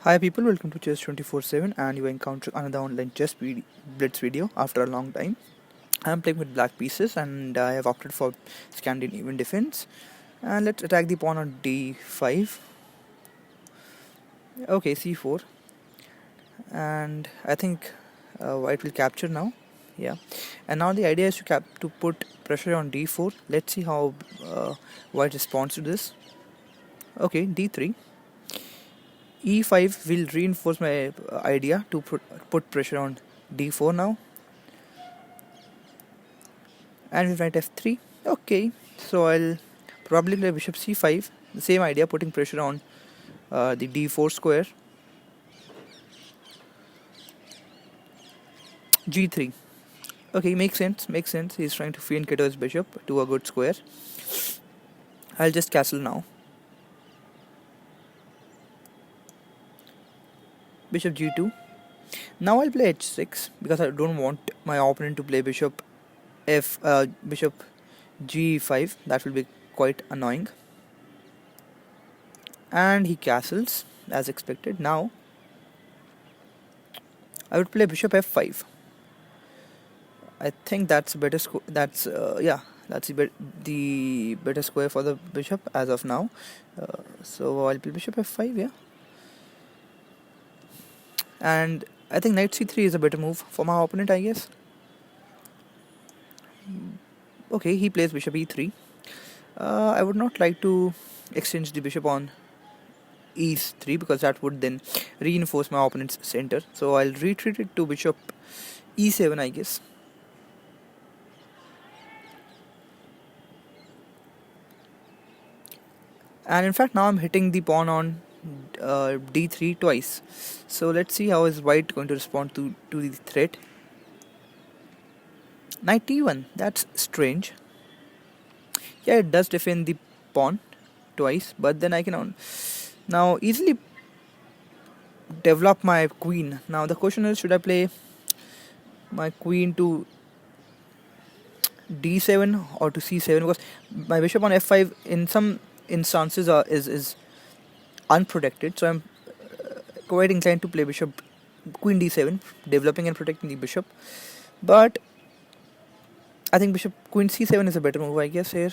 Hi people, welcome to Chess 24/7 and you encounter another online chess blitz video after a long time. I am playing with black pieces and I have opted for Scandinavian defense. And let's attack the pawn on d5. Okay, c4. And I think white will capture now. Yeah. And now the idea is to put pressure on d4. Let's see how white responds to this. Okay, d3. e5 will reinforce my idea to put pressure on d4 now. And we write f3. Okay, so I'll probably play bishop c5. The same idea, putting pressure on the d4 square. g3. Okay, makes sense. He's trying to fiend Kato his bishop to a good square. I'll just castle now. Bishop g2. Now I'll play h6 because I don't want my opponent to play bishop g5. That will be quite annoying. And he castles as expected. Now I would play bishop f5. I think that's better. That's the better square for the bishop as of now. So I'll play bishop f5. Yeah, and I think knight c3 is a better move for my opponent, I guess. Okay, he plays bishop e3. I would not like to exchange the bishop on e3 because that would then reinforce my opponent's center. So I'll retreat it to bishop e7, I guess. And in fact now I'm hitting the pawn on d3 twice. So let's see how is white going to respond to the threat. Knight e1, that's strange. Yeah, it does defend the pawn twice, but then I can now easily develop my queen. Now the question is, should I play my queen to d7 or to c7, because my bishop on f5 in some instances is unprotected, so I'm quite inclined to play bishop queen d7, developing and protecting the bishop. But I think bishop queen c7 is a better move, I guess, here.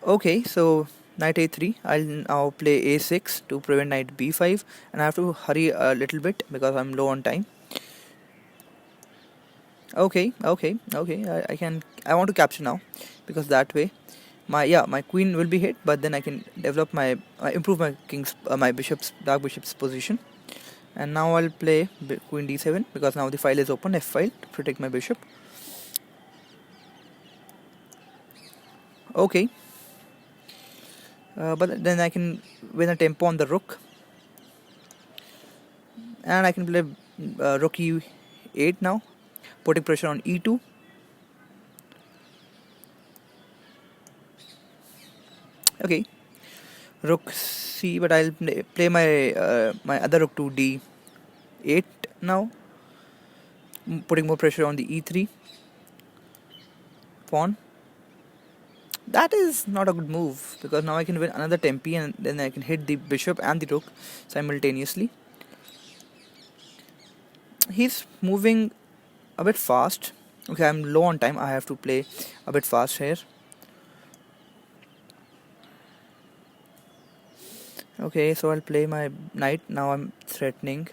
Okay, so knight a3. I'll now play a6 to prevent knight b5, and I have to hurry a little bit because I'm low on time. Okay. I want to capture now because that way my queen will be hit, but then I can develop improve my dark bishop's position. And now I'll play queen d7 because now the file is open, f file, to protect my bishop. Okay, but then I can win a tempo on the rook, and I can play rook e8 now, putting pressure on e2. Okay, rook c, but I'll play my other rook to d8 now, putting more pressure on the e3 pawn. That is not a good move because now I can win another tempi and then I can hit the bishop and the rook simultaneously. He's moving a bit fast. Okay, I'm low on time. I have to play a bit fast here. Okay, so I'll play my knight. Now I'm threatening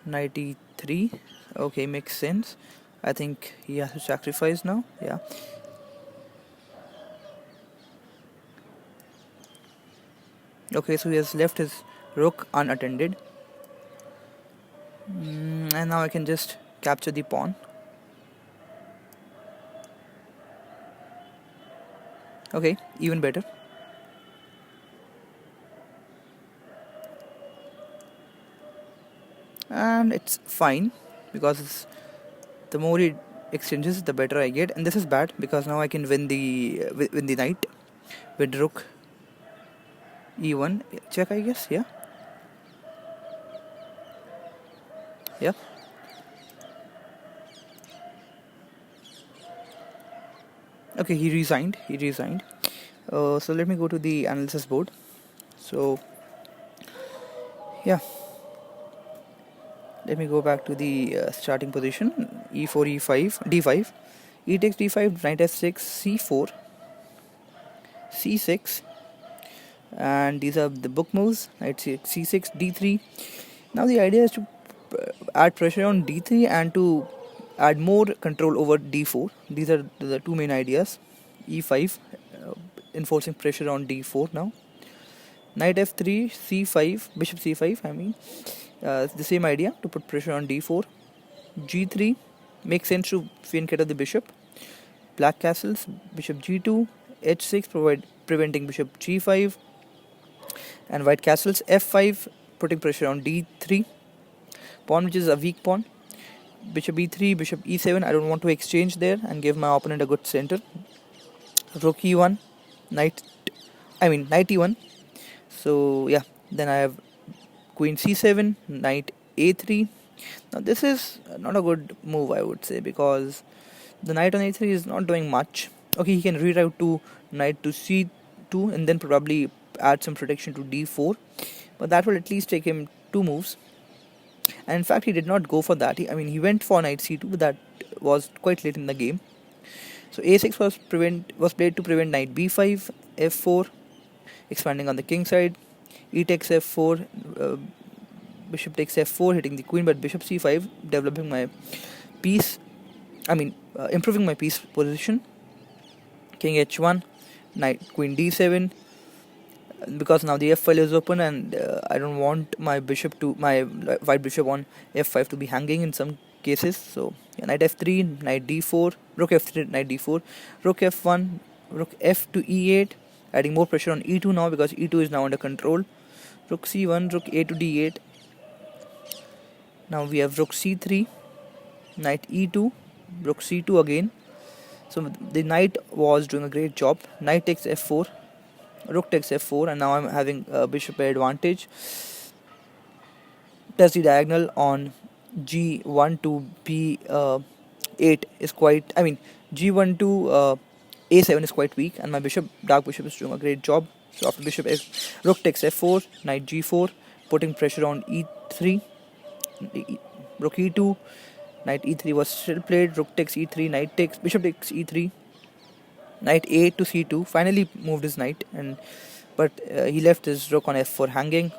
knight e3. Okay, makes sense. I think he has to sacrifice now. Yeah. Okay, so he has left his rook unattended. And now I can just capture the pawn. Okay, even better. And it's fine because the more he exchanges, the better I get. And this is bad because now I can win the knight with rook e1 check, I guess. Yeah. Okay, he resigned. So let me go to the analysis board. So yeah, let me go back to the starting position. E4, E5, D5, E takes D5, knight F6, C4, C6, and these are the book moves. Knight C6, D3. Now the idea is to add pressure on D3 and to add more control over D4. These are the two main ideas. E5, enforcing pressure on D4 now. Knight F3, C5, bishop C5. I mean, the same idea to put pressure on D4. G3 makes sense to flank of the bishop. Black castles, bishop G2, H6 preventing bishop G5, and white castles F5 putting pressure on D3. Pawn which is a weak pawn. Bishop E3, bishop E7. I don't want to exchange there and give my opponent a good center. Rook E1, knight E1. So yeah, then I have queen C7, knight A3. Now this is not a good move, I would say, because the knight on A3 is not doing much. Okay, he can reroute to knight to C2 and then probably add some protection to D4, but that will at least take him 2 moves. And in fact, he did not go for that. He went for knight C2, but that was quite late in the game. So A6 was played to prevent knight B5, F4, expanding on the king side. E takes F4, bishop takes F4, hitting the queen, but bishop C5, developing my piece. Improving my piece position. King H1, knight queen D7. Because now the F file is open and I don't want my white bishop on F5 to be hanging in some cases. So yeah, knight F3, knight D4, rook F3, knight D4, rook F1, rook F to E8, adding more pressure on E2 now because E2 is now under control. Rook C1, rook A to D8. Now we have rook C3, knight E2, rook C2 again. So the knight was doing a great job. Knight takes F4, rook takes F4, and now I'm having a bishop advantage. Test the diagonal on G1 to B8 is quite. G1 to A7 is quite weak, and my dark bishop is doing a great job. So after rook takes F4, knight G4, putting pressure on E3, rook E2, knight E3 was still played. Rook takes E3, bishop takes E3. Knight A to C2, finally moved his knight, but he left his rook on F4 hanging.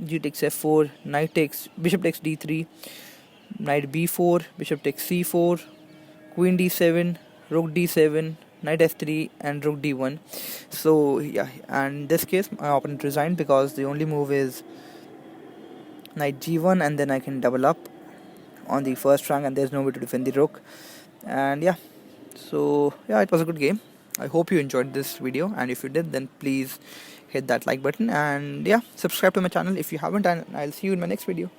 G takes F4, bishop takes D3, knight B4, bishop takes C4, queen D7, rook D7, knight F3, and rook D1. So yeah, and in this case my opponent resigned because the only move is knight G1, and then I can double up on the first rank, and there's no way to defend the rook. And yeah, so yeah, it was a good game. I hope you enjoyed this video, and if you did, then please hit that like button, and yeah, subscribe to my channel if you haven't, and I'll see you in my next video.